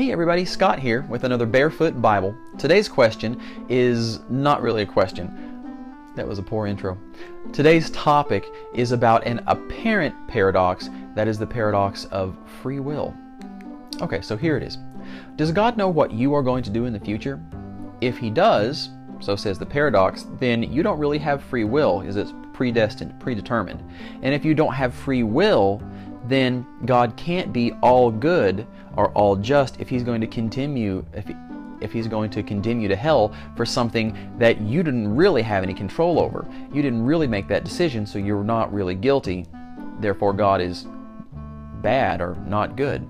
Hey everybody, Scott here with another Barefoot Bible. Today's question is not really a question. That was a poor intro. Today's topic is about an apparent paradox, that is the paradox of free will. Okay, so here it is. Does God know what you are going to do in the future? If He does, so says the paradox, then you don't really have free will, because it's predestined, predetermined. And if you don't have free will, then God can't be all good or all just if He's going to condemn you, if He's going to condemn you to hell for something that you didn't really have any control over. You didn't really make that decision, so you're not really guilty. Therefore, God is bad or not good.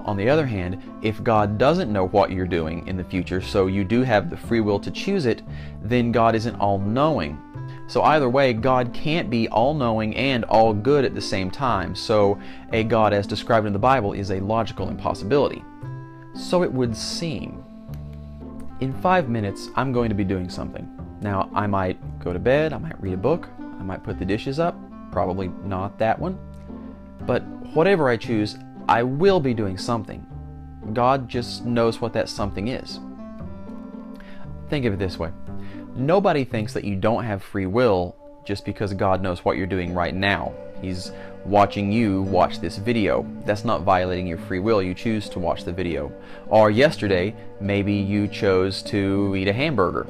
On the other hand, if God doesn't know what you're doing in the future, so you do have the free will to choose it, then God isn't all-knowing. So either way, God can't be all-knowing and all good at the same time, so a God as described in the Bible is a logical impossibility. So it would seem. In 5 minutes, I'm going to be doing something. Now, I might go to bed, I might read a book, I might put the dishes up, probably not that one. But whatever I choose, I will be doing something. God just knows what that something is. Think of it this way. Nobody thinks that you don't have free will just because God knows what you're doing right now. He's watching you watch this video. That's not violating your free will. You choose to watch the video. Or yesterday, maybe you chose to eat a hamburger,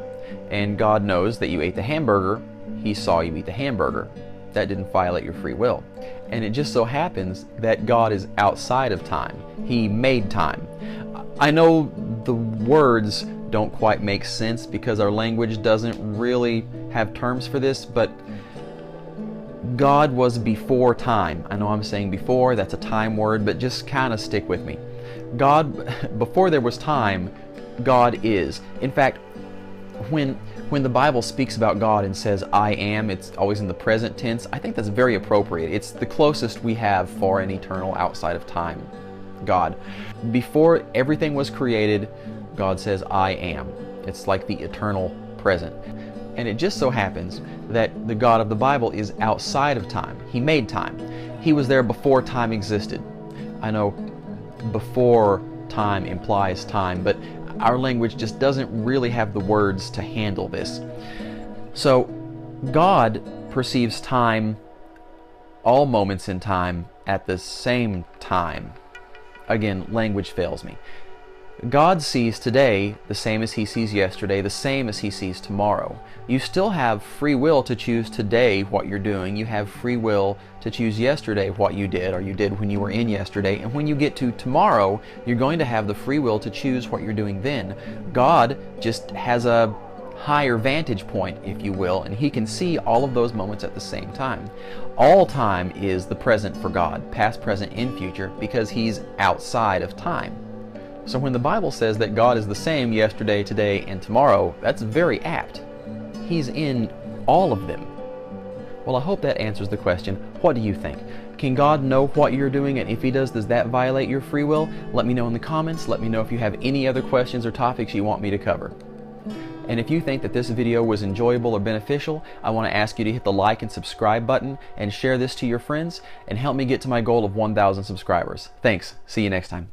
and God knows that you ate the hamburger. He saw you eat the hamburger. That didn't violate your free will. And it just so happens that God is outside of time. He made time. I know the words don't quite make sense because our language doesn't really have terms for this, but God was before time. I know I'm saying before, that's a time word, but just kind of stick with me. God, before there was time, God is. In fact, when the Bible speaks about God and says, I am, it's always in the present tense. I think that's very appropriate. It's the closest we have for an eternal outside of time God. Before everything was created, God says, I am. It's like the eternal present. And it just so happens that the God of the Bible is outside of time. He made time. He was there before time existed. I know before time implies time, but our language just doesn't really have the words to handle this. So God perceives time, all moments in time, at the same time. Again, language fails me. God sees today the same as He sees yesterday, the same as He sees tomorrow. You still have free will to choose today what you're doing. You have free will to choose yesterday what you did, or you did when you were in yesterday. And when you get to tomorrow, you're going to have the free will to choose what you're doing then. God just has a higher vantage point, if you will, and He can see all of those moments at the same time. All time is the present for God, past, present, and future, because He's outside of time. So when the Bible says that God is the same yesterday, today, and tomorrow, that's very apt. He's in all of them. Well, I hope that answers the question. What do you think? Can God know what you're doing, and if He does that violate your free will? Let me know in the comments. Let me know if you have any other questions or topics you want me to cover. And if you think that this video was enjoyable or beneficial, I want to ask you to hit the like and subscribe button and share this to your friends and help me get to my goal of 1,000 subscribers. Thanks. See you next time.